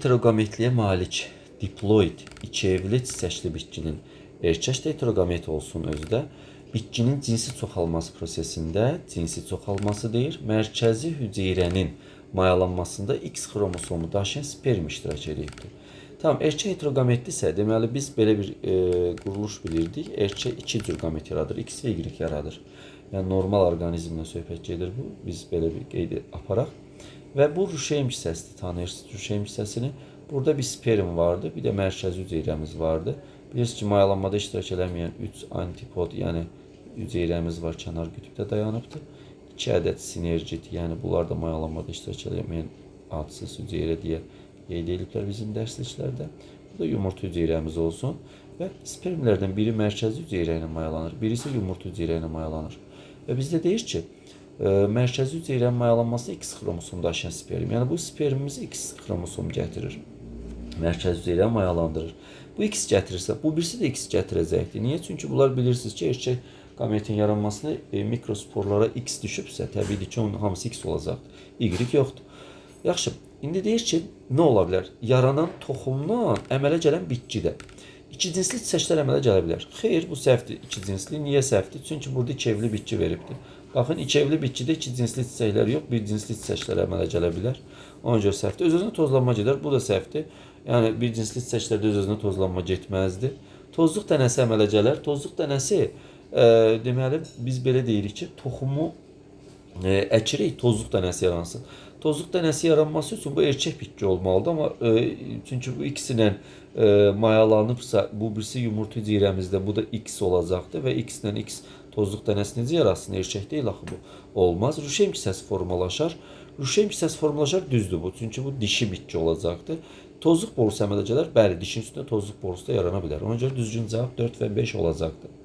Heterogametliyə malik diploid, ikievli çiçəkli bitkinin erkək heterogamet olsun özdə, bitkinin cinsi çoxalması prosesində cinsi çoxalması deyir, mərkəzi hüceyrənin mayalanmasında X xromosomu daşıyan sperm iştirak edibdir. Tamam, erkək heterogametlisə, deməli biz belə bir quruluş bilirdik. Erkək iki cür gamet yaradır, X və Y yaradır. Yəni normal orqanizmdən söhbət gedir bu. Biz belə bir qeyd aparaq. Və bu Ruşeym hissəsidir, tanıyırsınız Ruşeym hissəsini. Burada bir sperm vardı, bir də mərkəzi hüceyrəmiz vardı. Bilirsiniz ki, mayalanmada iştirak eləməyən 3 antipod, yəni hüceyrəmiz var, kənar qütbdə dayanıbdır. 2 ədəd sinergit, yəni bunlar da mayalanmada iştirak eləməyən adsız hüceyrə deyə qeyd ediliblər bizim dərsliklərdə. Bu da yumurta hüceyrəmiz olsun. Və spermlərdən biri mərkəzi hüceyrə ilə mayalanır, biri isə yumurta hüceyrə ilə mayalanır. Və bizdə deyir ki, mərkəzi hüceyrənin mayalanması X xromosom daşıyan sperm. Yəni bu spermimiz X xromosom gətirir. Mərkəzi hüceyrəni mayalandırır. Bu X gətirirsə, bu birisi də X gətirəcəkdir. Niyə? Çünki bunlar bilirsiniz ki, erkək gametin yaranmasında mikrosporlara X düşübsə, təbiidir ki, onun hamısı X olacaqdır. Y yoxdur. Yaxşı, indi deyir ki, nə ola bilər? Yaranan toxumdan əmələ gələn bitkidə İki cinsli çiçəklər əmələ gələ bilər. Xeyr, bu səhvdir. İki cinsli. Niyə səhvdir? Çünki burada iki evli bitki veribdir. Baxın, iki evli bitkidə iki cinsli çiçəklər yox, bir cinsli çiçəklər əmələ gələ bilər. Ona görə səhvdir. Öz-özünə tozlanma gedər. Bu da səhvdir. Yəni, bir cinsli çiçəklərdə öz-özünə tozlanma getməzdir. Tozluq dənəsi əmələ gələr. Tozluq dənəsi, deməli, biz belə deyirik ki, toxumu əkirik, tozluq dənəsi yaransın. Tozluq dənəsi yaranması üçün bu erkək bitki olmalıdır, amma çünki bu ikisindən mayalanıbsa, bu birisi yumurta hüceyrəmizdə, bu da X olacaqdır və X ilə X tozluq dənəsi necə yaratsın? Erkək deyil axı bu. Olmaz. Ruşeym hissəsi formalaşar. Ruşeym hissəsi formalaşar, düzdür bu. Çünki bu dişi bitki olacaqdır. Tozluq borusu əmələ gələr. Bəli, dişin üstündə tozluq borusu da yarana bilər. Ona görə düzgün cavab 4 və 5 olacaqdır.